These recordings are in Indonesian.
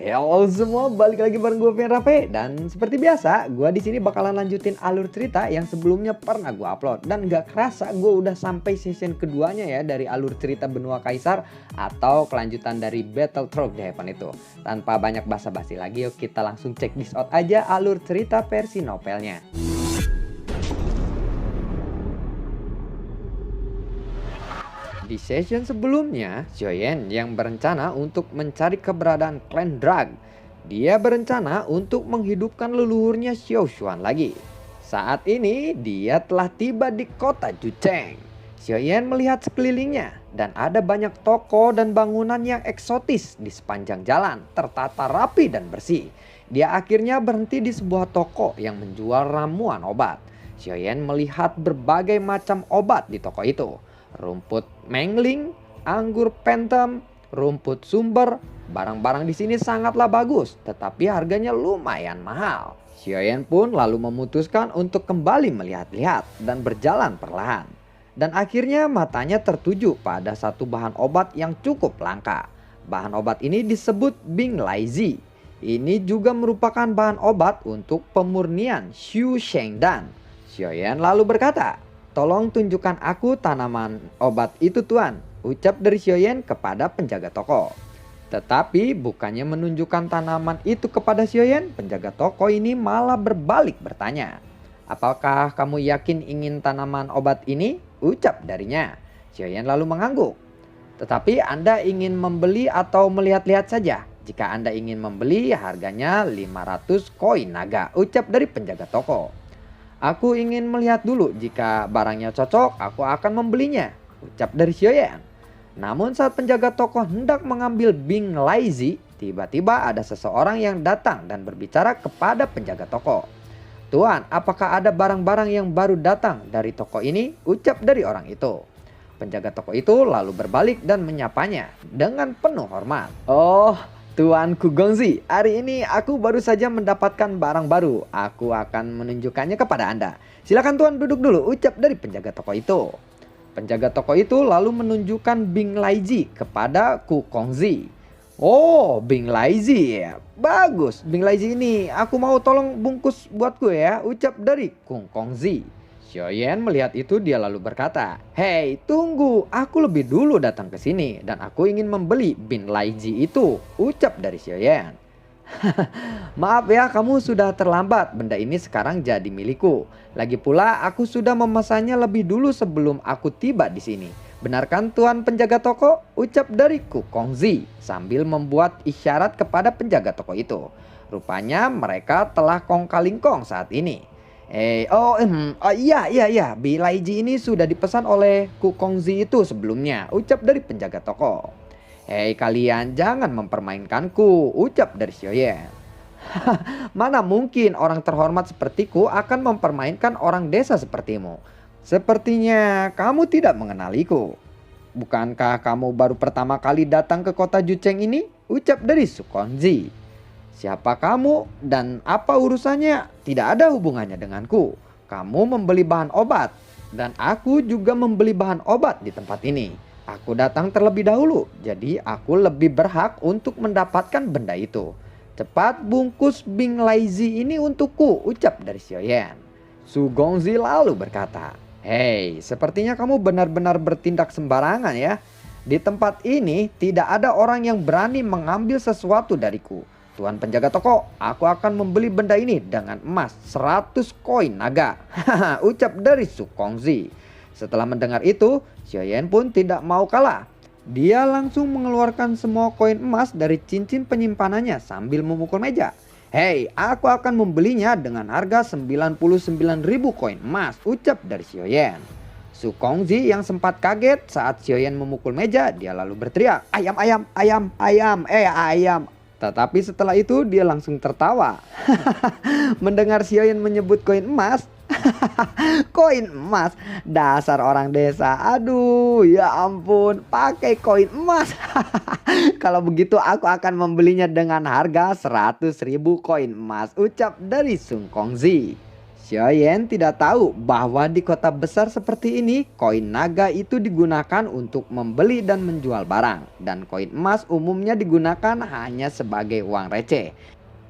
Halo semua, balik lagi bareng gue Vian Rafe. Dan seperti biasa, gue di sini bakalan lanjutin alur cerita yang sebelumnya pernah gue upload. Dan gak kerasa gue udah sampai season keduanya ya dari alur cerita Benua Kaisar atau kelanjutan dari Battle Through the Heaven itu. Tanpa banyak basa-basi lagi, yuk kita langsung cek this out aja alur cerita versi novelnya. Di session sebelumnya, Xiaoyan yang berencana untuk mencari keberadaan klan Drag. Dia berencana untuk menghidupkan leluhurnya Xiao Xuan lagi. Saat ini dia telah tiba di kota Jucheng. Xiaoyan melihat sekelilingnya dan ada banyak toko dan bangunan yang eksotis di sepanjang jalan, tertata rapi dan bersih. Dia akhirnya berhenti di sebuah toko yang menjual ramuan obat. Xiaoyan melihat berbagai macam obat di toko itu. Rumput mengling, anggur pentem, rumput sumber, barang-barang di sini sangatlah bagus, tetapi harganya lumayan mahal. Xiaoyan pun lalu memutuskan untuk kembali melihat-lihat dan berjalan perlahan. Dan akhirnya matanya tertuju pada satu bahan obat yang cukup langka. Bahan obat ini disebut Bing Laizi. Ini juga merupakan bahan obat untuk pemurnian Xu Shengdan. Xiaoyan lalu berkata, "Tolong tunjukkan aku tanaman obat itu tuan," ucap dari Xiaoyan kepada penjaga toko. Tetapi bukannya menunjukkan tanaman itu kepada Xiaoyan, penjaga toko ini malah berbalik bertanya, "Apakah kamu yakin ingin tanaman obat ini?" ucap darinya. Xiaoyan lalu mengangguk. "Tetapi Anda ingin membeli atau melihat-lihat saja? Jika Anda ingin membeli, harganya 500 koin naga," ucap dari penjaga toko. "Aku ingin melihat dulu, jika barangnya cocok aku akan membelinya," ucap dari Xiaoyan. Namun saat penjaga toko hendak mengambil Bing Laizi, tiba-tiba ada seseorang yang datang dan berbicara kepada penjaga toko. "Tuan, apakah ada barang-barang yang baru datang dari toko ini?" ucap dari orang itu. Penjaga toko itu lalu berbalik dan menyapanya dengan penuh hormat. "Oh, Tuan Kugongzi, hari ini aku baru saja mendapatkan barang baru. Aku akan menunjukkannya kepada Anda. Silakan Tuan duduk dulu," ucap dari penjaga toko itu. Penjaga toko itu lalu menunjukkan Bing Laizi kepada Ku Kongzi. "Oh, Bing Laizi ya. Bagus, Bing Laizi ini. Aku mau tolong bungkus buatku ya," ucap dari Ku Kongzi. Xiaoyan melihat itu dia lalu berkata, "Hei, tunggu, aku lebih dulu datang ke sini dan aku ingin membeli Bing Laizi itu," ucap dari Xiaoyan. "Maaf ya, kamu sudah terlambat. Benda ini sekarang jadi milikku. Lagi pula aku sudah memesannya lebih dulu sebelum aku tiba di sini. Benar kan Tuan penjaga toko?" ucap dari Ku Kongzi sambil membuat isyarat kepada penjaga toko itu. Rupanya mereka telah kong-kali-kong saat ini. Iya, Bing Laizi ini sudah dipesan oleh Ku Kongzi itu sebelumnya," ucap dari penjaga toko. "Hei kalian, jangan mempermainkanku," ucap dari Xiaoyan. "Mana mungkin orang terhormat sepertiku akan mempermainkan orang desa sepertimu. Sepertinya kamu tidak mengenaliku. Bukankah kamu baru pertama kali datang ke kota Jucheng ini?" ucap dari Su Kongzi. "Siapa kamu dan apa urusannya? Tidak ada hubungannya denganku. Kamu membeli bahan obat dan aku juga membeli bahan obat di tempat ini. Aku datang terlebih dahulu, jadi aku lebih berhak untuk mendapatkan benda itu. Cepat bungkus Bing Laizi ini untukku," ucap dari Xiaoyan. Su Gongzi lalu berkata, "Hei, sepertinya kamu benar-benar bertindak sembarangan ya. Di tempat ini tidak ada orang yang berani mengambil sesuatu dariku. Tuan penjaga toko, aku akan membeli benda ini dengan emas 100 koin naga," ucap dari Su Kongzi. Setelah mendengar itu, Xiaoyan pun tidak mau kalah. Dia langsung mengeluarkan semua koin emas dari cincin penyimpanannya sambil memukul meja. "Hei, aku akan membelinya dengan harga 99.000 koin emas," ucap dari Xiaoyan. Su Kongzi yang sempat kaget saat Xiaoyan memukul meja, dia lalu berteriak, "Ayam, ayam, ayam, ayam, ayam." Tetapi setelah itu dia langsung tertawa. Mendengar Xiaoyan menyebut koin emas. Koin emas, dasar orang desa. Aduh, ya ampun, pakai koin emas. "Kalau begitu aku akan membelinya dengan harga 100.000 koin emas," ucap dari Su Kongzi. Xiaoyan tidak tahu bahwa di kota besar seperti ini, koin naga itu digunakan untuk membeli dan menjual barang, dan koin emas umumnya digunakan hanya sebagai uang receh.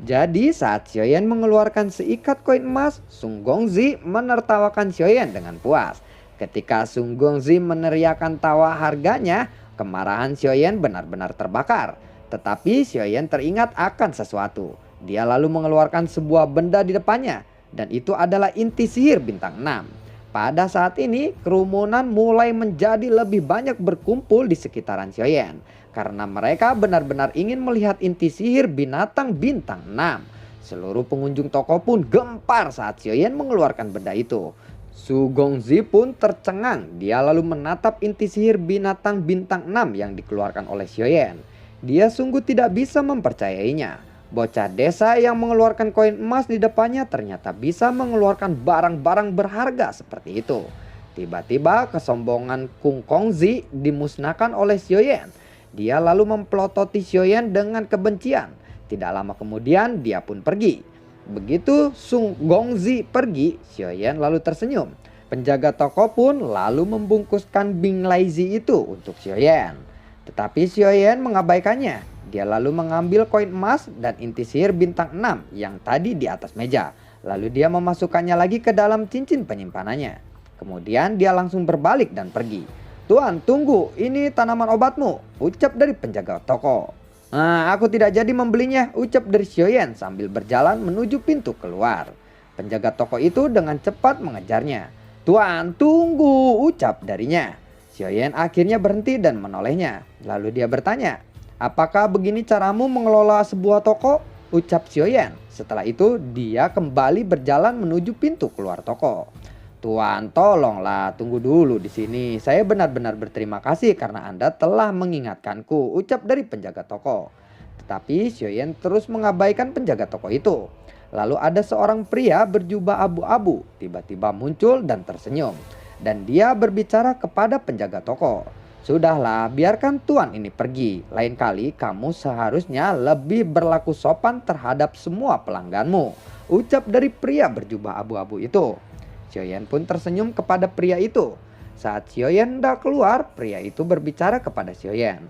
Jadi saat Xiaoyan mengeluarkan seikat koin emas, Sung Gongzi menertawakan Xiaoyan dengan puas. Ketika Sung Gongzi meneriakkan tawa harganya, kemarahan Xiaoyan benar-benar terbakar. Tetapi Xiaoyan teringat akan sesuatu. Dia lalu mengeluarkan sebuah benda di depannya, dan itu adalah inti sihir bintang 6. Pada saat ini, kerumunan mulai menjadi lebih banyak berkumpul di sekitaran Xiaoyan, karena mereka benar-benar ingin melihat inti sihir binatang bintang 6. Seluruh pengunjung toko pun gempar saat Xiaoyan mengeluarkan benda itu. Su Gongzi pun tercengang. Dia lalu menatap inti sihir binatang bintang 6 yang dikeluarkan oleh Xiaoyan. Dia sungguh tidak bisa mempercayainya. Bocah desa yang mengeluarkan koin emas di depannya ternyata bisa mengeluarkan barang-barang berharga seperti itu. Tiba-tiba kesombongan Kung Kongzi dimusnahkan oleh Xiaoyan. Dia lalu memplototi Xiaoyan dengan kebencian. Tidak lama kemudian dia pun pergi. Begitu Sung Gongzi pergi, Xiaoyan lalu tersenyum. Penjaga toko pun lalu membungkuskan Bing Laizi itu untuk Xiaoyan. Tetapi Xiaoyan mengabaikannya. Dia lalu mengambil koin emas dan inti sihir bintang 6 yang tadi di atas meja. Lalu dia memasukkannya lagi ke dalam cincin penyimpanannya. Kemudian dia langsung berbalik dan pergi. "Tuan, tunggu, ini tanaman obatmu," ucap dari penjaga toko. "Nah, aku tidak jadi membelinya," ucap dari Xiaoyan sambil berjalan menuju pintu keluar. Penjaga toko itu dengan cepat mengejarnya. "Tuan, tunggu," ucap darinya. Xiaoyan akhirnya berhenti dan menolehnya. Lalu dia bertanya, "Apakah begini caramu mengelola sebuah toko?" ucap Xiaoyan. Setelah itu dia kembali berjalan menuju pintu keluar toko. "Tuan, tolonglah tunggu dulu di sini. Saya benar-benar berterima kasih karena Anda telah mengingatkanku," ucap dari penjaga toko. Tetapi Xiaoyan terus mengabaikan penjaga toko itu. Lalu ada seorang pria berjubah abu-abu tiba-tiba muncul dan tersenyum. Dan dia berbicara kepada penjaga toko. "Sudahlah, biarkan tuan ini pergi. Lain kali kamu seharusnya lebih berlaku sopan terhadap semua pelangganmu," ucap dari pria berjubah abu-abu itu. Xiaoyan pun tersenyum kepada pria itu. Saat Xiaoyan hendak keluar, pria itu berbicara kepada Xiaoyan.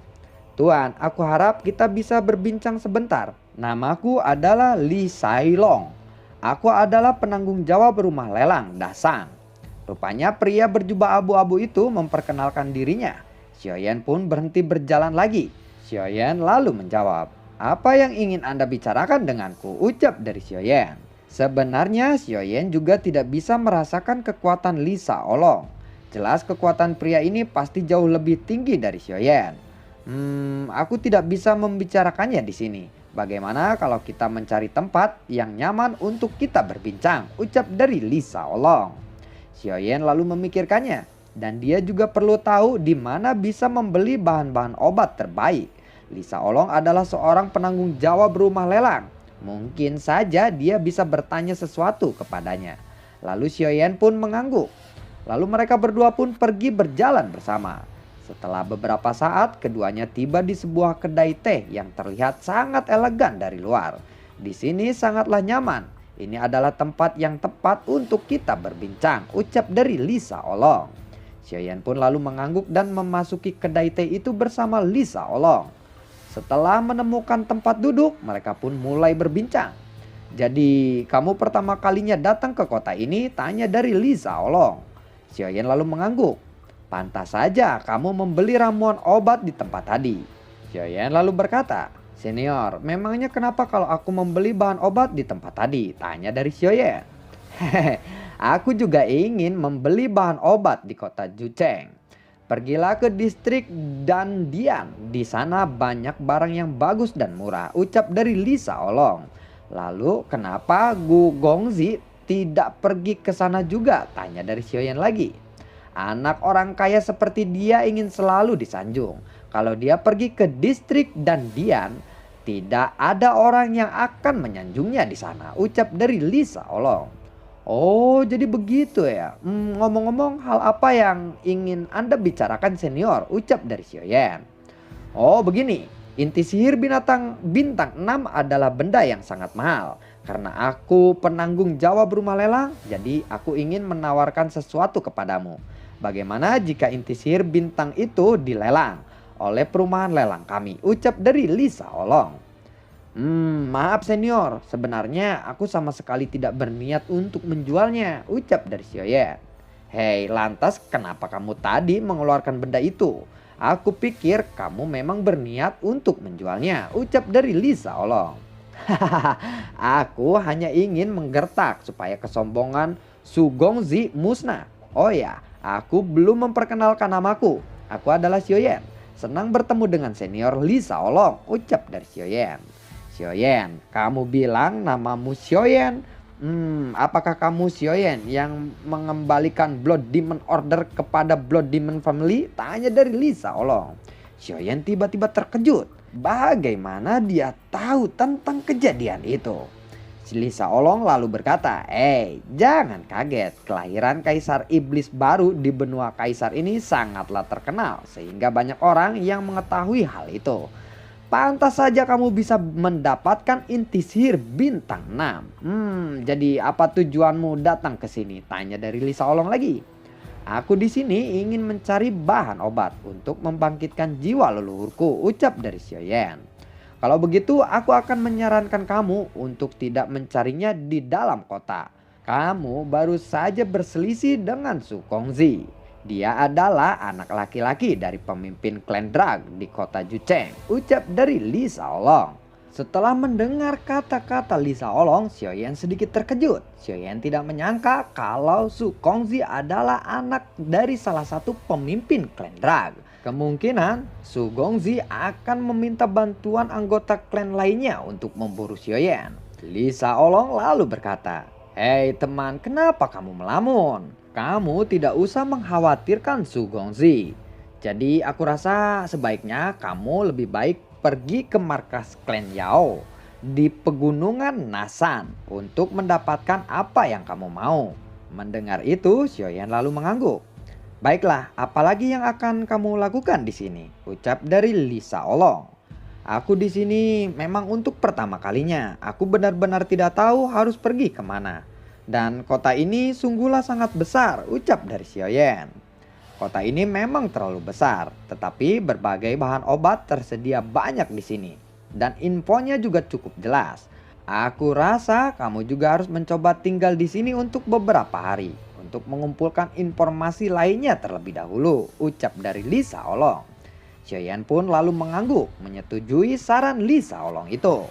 "Tuan, aku harap kita bisa berbincang sebentar. Namaku adalah Li Sailong. Aku adalah penanggung jawab rumah lelang Dasang." Rupanya pria berjubah abu-abu itu memperkenalkan dirinya. Xiaoyan pun berhenti berjalan lagi. Xiaoyan lalu menjawab, "Apa yang ingin Anda bicarakan denganku?" ucap dari Xiaoyan. Sebenarnya Xiaoyan juga tidak bisa merasakan kekuatan Li Saolong. Jelas kekuatan pria ini pasti jauh lebih tinggi dari Xiaoyan. Aku tidak bisa membicarakannya di sini. Bagaimana kalau kita mencari tempat yang nyaman untuk kita berbincang?" ucap dari Li Saolong. Xiaoyan lalu memikirkannya, dan dia juga perlu tahu di mana bisa membeli bahan-bahan obat terbaik. Li Saolong adalah seorang penanggung jawab rumah lelang. Mungkin saja dia bisa bertanya sesuatu kepadanya. Lalu Xiaoyan pun mengangguk. Lalu mereka berdua pun pergi berjalan bersama. Setelah beberapa saat, keduanya tiba di sebuah kedai teh yang terlihat sangat elegan dari luar. Di sini sangatlah nyaman. "Ini adalah tempat yang tepat untuk kita berbincang," ucap dari Li Saolong. Xiaoyan pun lalu mengangguk dan memasuki kedai teh itu bersama Li Saolong. Setelah menemukan tempat duduk, mereka pun mulai berbincang. "Jadi kamu pertama kalinya datang ke kota ini?" tanya dari Li Saolong. Xiaoyan lalu mengangguk. "Pantas saja kamu membeli ramuan obat di tempat tadi." Xiaoyan lalu berkata, "Senior, memangnya kenapa kalau aku membeli bahan obat di tempat tadi?" tanya dari Xiaoyan. "Hehehe, aku juga ingin membeli bahan obat di kota Jucheng. Pergilah ke distrik Dandian. Di sana banyak barang yang bagus dan murah," ucap dari Li Saolong. "Lalu kenapa Gu Gongzi tidak pergi ke sana juga?" tanya dari Xiaoyan lagi. "Anak orang kaya seperti dia ingin selalu disanjung. Kalau dia pergi ke distrik Dandian, tidak ada orang yang akan menyanjungnya di sana," ucap dari Li Saolong. "Oh, jadi begitu ya. Ngomong-ngomong, hal apa yang ingin Anda bicarakan, senior?" ucap dari Xiaoyan. "Oh, begini. Inti sihir binatang bintang 6 adalah benda yang sangat mahal. Karena aku penanggung jawab rumah lelang, jadi aku ingin menawarkan sesuatu kepadamu. Bagaimana jika inti sihir bintang itu dilelang oleh perumahan lelang kami? Ucap dari Lisa Olong. Maaf senior, sebenarnya aku sama sekali tidak berniat untuk menjualnya, ucap dari Sioyen. Hei, lantas kenapa kamu tadi mengeluarkan benda itu? Aku pikir kamu memang berniat untuk menjualnya, ucap dari Lisa Olong. Hahaha, aku hanya ingin menggertak supaya kesombongan Su Gongzi musnah. Oh ya, aku belum memperkenalkan namaku. Aku adalah Sioyen. Senang bertemu dengan senior Lisa Olong, ucap dari Sioyen. Sioyen, kamu bilang namamu Sioyen. Apakah kamu Sioyen yang mengembalikan Blood Demon Order kepada Blood Demon Family? Tanya dari Lisa Olong. Sioyen tiba-tiba terkejut. Bagaimana dia tahu tentang kejadian itu? Si Lisa Olong lalu berkata, jangan kaget. Kelahiran Kaisar Iblis baru di benua Kaisar ini sangatlah terkenal. Sehingga banyak orang yang mengetahui hal itu. Pantas saja kamu bisa mendapatkan inti sihir bintang 6. Jadi apa tujuanmu datang ke sini? Tanya dari Lisa Olong lagi. Aku di sini ingin mencari bahan obat untuk membangkitkan jiwa leluhurku, ucap dari Sioyen. Kalau begitu aku akan menyarankan kamu untuk tidak mencarinya di dalam kota. Kamu baru saja berselisih dengan Su Kongzi. Dia adalah anak laki-laki dari pemimpin klan Drag di kota Jucheng, ucap dari Lisa Olong. Setelah mendengar kata-kata Lisa Olong, Sioyen sedikit terkejut. Sioyen tidak menyangka kalau Su Kongzi adalah anak dari salah satu pemimpin klan Drag. Kemungkinan Su Gongzi akan meminta bantuan anggota klan lainnya untuk memburu Sioyen. Lisa Olong lalu berkata, "Hei teman, kenapa kamu melamun? Kamu tidak usah mengkhawatirkan Su Gongzi. Jadi aku rasa sebaiknya kamu lebih baik pergi ke markas klan Yao di pegunungan Nasan untuk mendapatkan apa yang kamu mau." Mendengar itu, Sioyen lalu mengangguk. "Baiklah, apalagi yang akan kamu lakukan di sini?" ucap dari Lisa Olong. "Aku di sini memang untuk pertama kalinya. Aku benar-benar tidak tahu harus pergi kemana. Dan kota ini sungguhlah sangat besar," ucap dari Sioyen. Kota ini memang terlalu besar, tetapi berbagai bahan obat tersedia banyak di sini. Dan infonya juga cukup jelas. Aku rasa kamu juga harus mencoba tinggal di sini untuk beberapa hari, untuk mengumpulkan informasi lainnya terlebih dahulu, ucap dari Lisa Olong. Sioyen pun lalu mengangguk, menyetujui saran Lisa Olong itu.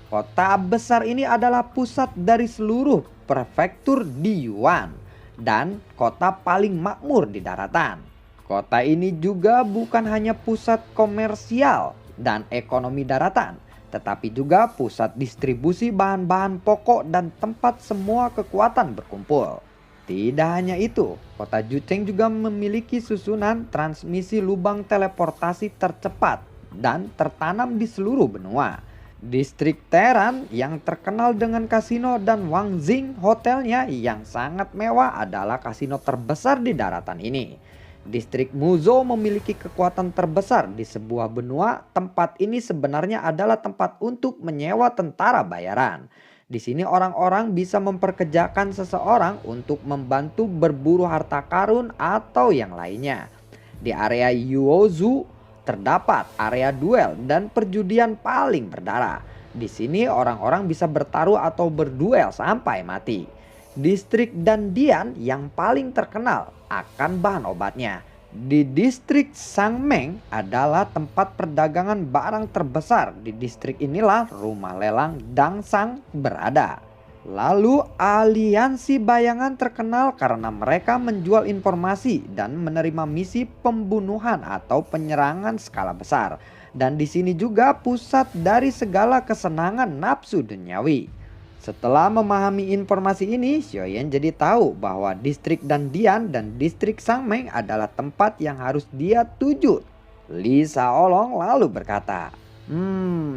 Kota besar ini adalah pusat dari seluruh prefektur di Yuan dan kota paling makmur di daratan. Kota ini juga bukan hanya pusat komersial dan ekonomi daratan, tetapi juga pusat distribusi bahan-bahan pokok dan tempat semua kekuatan berkumpul. Tidak hanya itu, kota Jucheng juga memiliki susunan transmisi lubang teleportasi tercepat dan tertanam di seluruh benua. Distrik Teran yang terkenal dengan kasino dan Wangjing hotelnya yang sangat mewah adalah kasino terbesar di daratan ini. Distrik Muzhou memiliki kekuatan terbesar di sebuah benua. Tempat ini sebenarnya adalah tempat untuk menyewa tentara bayaran. Di sini orang-orang bisa memperkerjakan seseorang untuk membantu berburu harta karun atau yang lainnya. Di area Yuozhu terdapat area duel dan perjudian paling berdarah. Di sini orang-orang bisa bertaruh atau berduel sampai mati. Distrik Dandian yang paling terkenal akan bahan obatnya. Di distrik Sangmeng adalah tempat perdagangan barang terbesar. Di distrik inilah rumah lelang Dangsang berada. Lalu aliansi bayangan terkenal karena mereka menjual informasi dan menerima misi pembunuhan atau penyerangan skala besar. Dan di sini juga pusat dari segala kesenangan nafsu duniawi. Setelah memahami informasi ini, Sioyen jadi tahu bahwa distrik Dandian dan distrik Sangmeng adalah tempat yang harus dia tuju. Lisa Olong lalu berkata,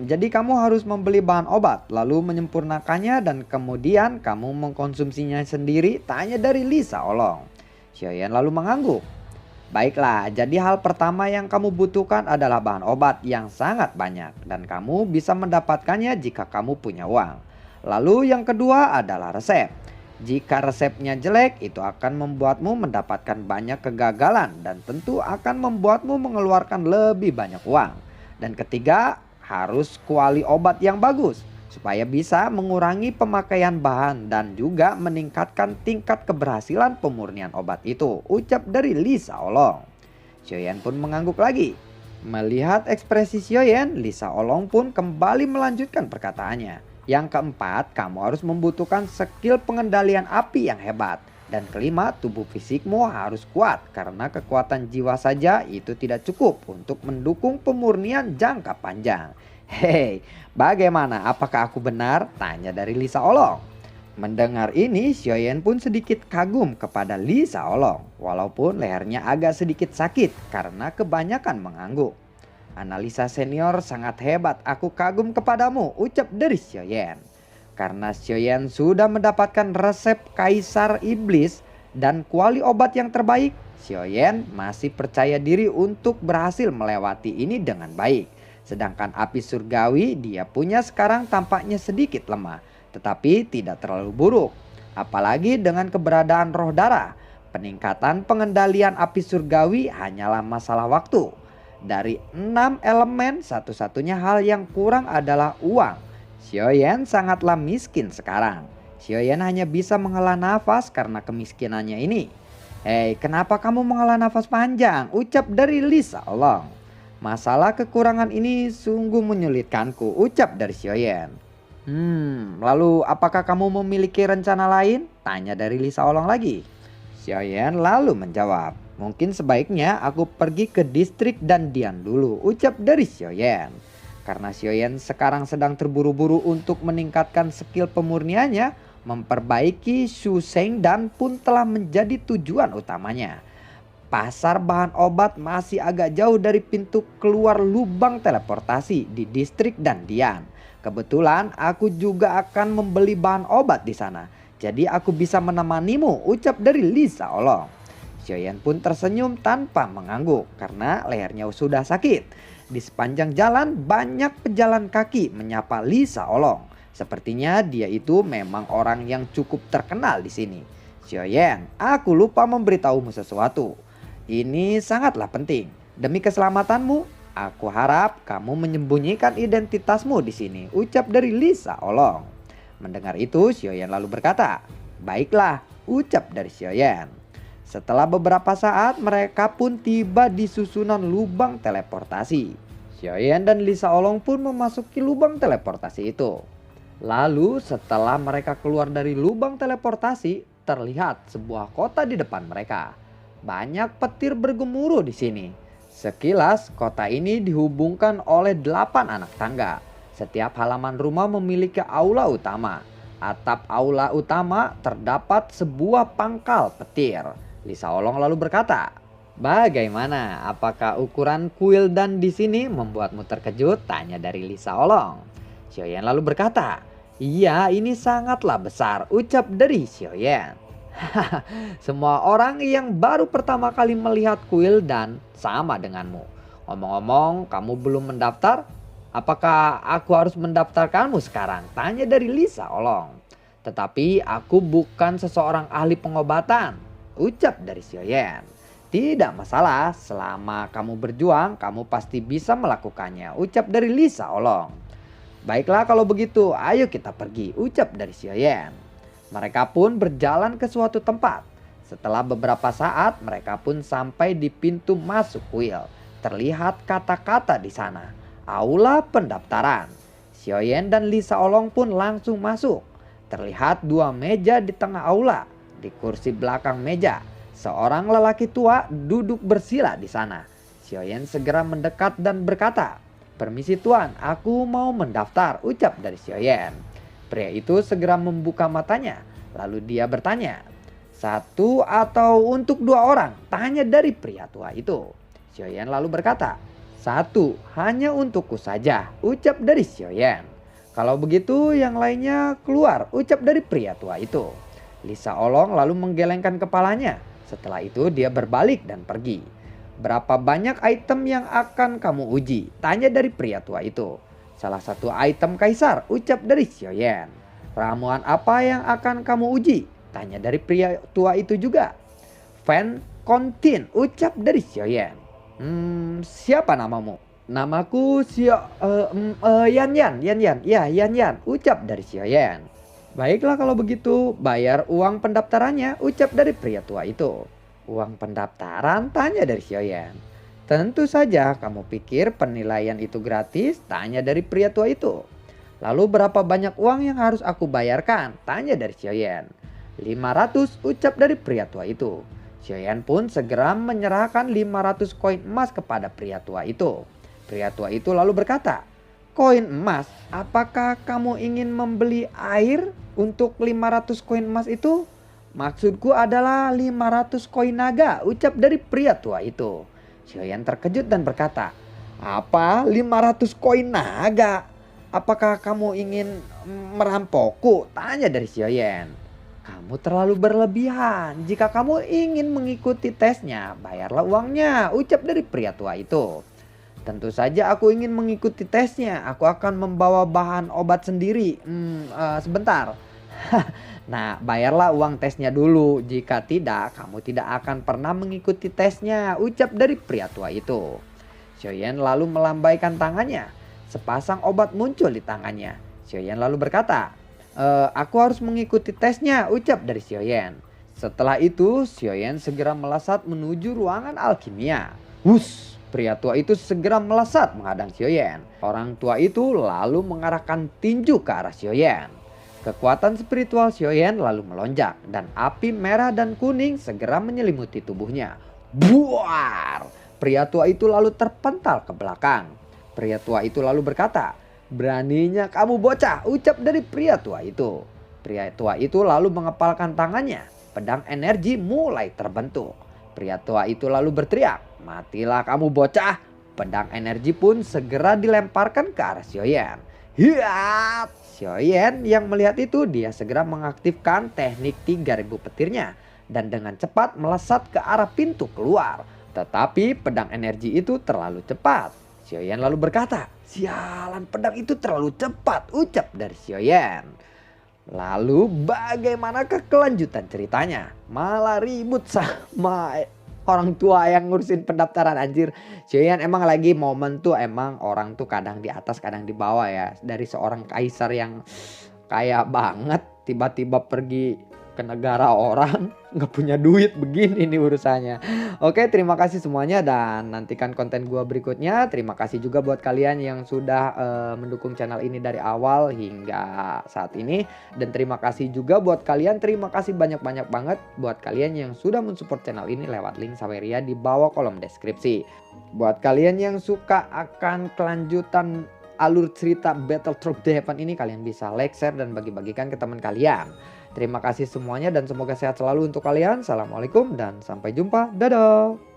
jadi kamu harus membeli bahan obat, lalu menyempurnakannya dan kemudian kamu mengkonsumsinya sendiri? Tanya dari Lisa Olong. Sioyen lalu mengangguk. Baiklah, jadi hal pertama yang kamu butuhkan adalah bahan obat yang sangat banyak dan kamu bisa mendapatkannya jika kamu punya uang. Lalu yang kedua adalah resep. Jika resepnya jelek, itu akan membuatmu mendapatkan banyak kegagalan dan tentu akan membuatmu mengeluarkan lebih banyak uang. Dan ketiga, harus kuali obat yang bagus supaya bisa mengurangi pemakaian bahan dan juga meningkatkan tingkat keberhasilan pemurnian obat itu. Ucap dari Lisa Olong. Xiaoyan pun mengangguk lagi. Melihat ekspresi Xiaoyan, Lisa Olong pun kembali melanjutkan perkataannya. Yang keempat, kamu harus membutuhkan skill pengendalian api yang hebat. Dan kelima, tubuh fisikmu harus kuat karena kekuatan jiwa saja itu tidak cukup untuk mendukung pemurnian jangka panjang. Hei, bagaimana? Apakah aku benar? Tanya dari Lisa Olong. Mendengar ini, Xiaoyan pun sedikit kagum kepada Lisa Olong. Walaupun lehernya agak sedikit sakit karena kebanyakan mengangguk. Analisa senior sangat hebat, aku kagum kepadamu, ucap dari Xiaoyan. Karena Xiaoyan sudah mendapatkan resep kaisar iblis dan kuali obat yang terbaik, Xiaoyan masih percaya diri untuk berhasil melewati ini dengan baik. Sedangkan api surgawi dia punya sekarang tampaknya sedikit lemah, tetapi tidak terlalu buruk. Apalagi dengan keberadaan roh darah, peningkatan pengendalian api surgawi hanyalah masalah waktu. Dari 6 elemen, satu-satunya hal yang kurang adalah uang. Xiaoyan sangatlah miskin sekarang. Xiaoyan hanya bisa menghela nafas karena kemiskinannya ini. Hei, kenapa kamu menghela nafas panjang? Ucap dari Lisa Olong. Masalah kekurangan ini sungguh menyulitkanku, ucap dari Xiaoyan. Lalu apakah kamu memiliki rencana lain? Tanya dari Lisa Olong lagi. Xiaoyan lalu menjawab. Mungkin sebaiknya aku pergi ke distrik dan Dian dulu, ucap dari Xiaoyan. Karena Xiaoyan sekarang sedang terburu-buru untuk meningkatkan skill pemurniannya, memperbaiki Shu Sheng dan pun telah menjadi tujuan utamanya. Pasar bahan obat masih agak jauh dari pintu keluar lubang teleportasi di distrik dan Dian. Kebetulan aku juga akan membeli bahan obat di sana. Jadi aku bisa menemanimu, ucap dari Lisa Olong. Xiaoyan pun tersenyum tanpa mengangguk karena lehernya sudah sakit. Di sepanjang jalan banyak pejalan kaki menyapa Lisa Olong. Sepertinya dia itu memang orang yang cukup terkenal di sini. Xiaoyan, aku lupa memberitahumu sesuatu. Ini sangatlah penting. Demi keselamatanmu, aku harap kamu menyembunyikan identitasmu di sini, ucap dari Lisa Olong. Mendengar itu, Xiaoyan lalu berkata, baiklah, ucap dari Xiaoyan. Setelah beberapa saat, mereka pun tiba di susunan lubang teleportasi. Xiaoyan dan Lisa Olong pun memasuki lubang teleportasi itu. Lalu setelah mereka keluar dari lubang teleportasi, terlihat sebuah kota di depan mereka. Banyak petir bergemuruh di sini. Sekilas, kota ini dihubungkan oleh 8 anak tangga. Setiap halaman rumah memiliki aula utama. Atap aula utama terdapat sebuah pangkal petir. Lisa Olong lalu berkata, bagaimana? Apakah ukuran kuil dan di sini membuatmu terkejut? Tanya dari Lisa Olong. Xiaoyan lalu berkata, iya, ini sangatlah besar, ucap dari Xiaoyan. Semua orang yang baru pertama kali melihat kuil dan sama denganmu. Ngomong-ngomong, kamu belum mendaftar? Apakah aku harus mendaftarkanmu sekarang? Tanya dari Lisa Olong. Tetapi aku bukan seseorang ahli pengobatan, ucap dari Xiaoyan. Tidak masalah, selama kamu berjuang, kamu pasti bisa melakukannya, ucap dari Lisa Olong. Baiklah kalau begitu, ayo kita pergi, ucap dari Xiaoyan. Mereka pun berjalan ke suatu tempat. Setelah beberapa saat, mereka pun sampai di pintu masuk kuil. Terlihat kata-kata di sana, aula pendaftaran. Xiaoyan dan Lisa Olong pun langsung masuk. Terlihat 2 meja di tengah aula. Di kursi belakang meja, seorang lelaki tua duduk bersila di sana. Xiaoyan segera mendekat dan berkata, permisi tuan, aku mau mendaftar, ucap dari Xiaoyan. Pria itu segera membuka matanya, lalu dia bertanya, 1 atau untuk 2 orang? Tanya dari pria tua itu. Xiaoyan lalu berkata, 1, hanya untukku saja, ucap dari Xiaoyan. Kalau begitu yang lainnya keluar, ucap dari pria tua itu. Lisa Olong lalu menggelengkan kepalanya. Setelah itu dia berbalik dan pergi. Berapa banyak item yang akan kamu uji? Tanya dari pria tua itu. Salah satu item kaisar, ucap dari Xiaoyan. Ramuan apa yang akan kamu uji? Tanya dari pria tua itu juga. Fan Kontin, ucap dari Xiaoyan. Siapa namamu? Namaku Yan Yan, Yan Yan, ya Yan Yan, ucap dari Xiaoyan. Baiklah kalau begitu, bayar uang pendaftarannya, ucap dari pria tua itu. Uang pendaftaran, tanya dari Xiaoyan. Tentu saja, kamu pikir penilaian itu gratis? Tanya dari pria tua itu. Lalu berapa banyak uang yang harus aku bayarkan? Tanya dari Xiaoyan. 500, ucap dari pria tua itu. Xiaoyan pun segera menyerahkan 500 koin emas kepada pria tua itu. Pria tua itu lalu berkata, koin emas, apakah kamu ingin membeli air untuk 500 koin emas itu? Maksudku adalah 500 koin naga, ucap dari pria tua itu. Xiaoyan terkejut dan berkata, apa 500 koin naga? Apakah kamu ingin merampokku? Tanya dari Xiaoyan. Kamu terlalu berlebihan. Jika kamu ingin mengikuti tesnya, bayarlah uangnya, ucap dari pria tua itu. Tentu saja aku ingin mengikuti tesnya. Aku akan membawa bahan obat sendiri. Sebentar. Nah, bayarlah uang tesnya dulu. Jika tidak, kamu tidak akan pernah mengikuti tesnya, ucap dari pria tua itu. Xiaoyan lalu melambaikan tangannya. Sepasang obat muncul di tangannya. Xiaoyan lalu berkata, aku harus mengikuti tesnya, ucap dari Xiaoyan. Setelah itu, Xiaoyan segera melesat menuju ruangan alkimia. Wush! Pria tua itu segera melesat menghadang Xiaoyan. Orang tua itu lalu mengarahkan tinju ke arah Xiaoyan. Kekuatan spiritual Xiaoyan lalu melonjak dan api merah dan kuning segera menyelimuti tubuhnya. Buar! Pria tua itu lalu terpental ke belakang. Pria tua itu lalu berkata, beraninya kamu bocah, ucap dari pria tua itu. Pria tua itu lalu mengepalkan tangannya. Pedang energi mulai terbentuk. Pria tua itu lalu berteriak, matilah kamu bocah. Pedang energi pun segera dilemparkan ke arah Xiaoyan. Hiat! Xiaoyan yang melihat itu, dia segera mengaktifkan teknik 3000 petirnya. Dan dengan cepat melesat ke arah pintu keluar. Tetapi pedang energi itu terlalu cepat. Xiaoyan lalu berkata, sialan, pedang itu terlalu cepat, ucap dari Xiaoyan. Lalu bagaimanakah kelanjutan ceritanya? Malah ribut sama orang tua yang ngurusin pendaftaran, anjir. Xiaoyan emang lagi momen tuh, emang orang tuh kadang di atas kadang di bawah ya. Dari seorang kaisar yang kaya banget tiba-tiba pergi ke negara orang nggak punya duit, begini nih urusannya. Oke, terima kasih semuanya dan nantikan konten gua berikutnya. Terima kasih juga buat kalian yang sudah mendukung channel ini dari awal hingga saat ini, dan terima kasih juga buat kalian, terima kasih banyak-banyak banget buat kalian yang sudah mensupport channel ini lewat link Saweria di bawah kolom deskripsi. Buat kalian yang suka akan kelanjutan alur cerita Battletoads The Heaven ini, kalian bisa like, share, dan bagi-bagikan ke teman kalian. Terima kasih semuanya dan semoga sehat selalu untuk kalian. Assalamualaikum dan sampai jumpa. Dadah.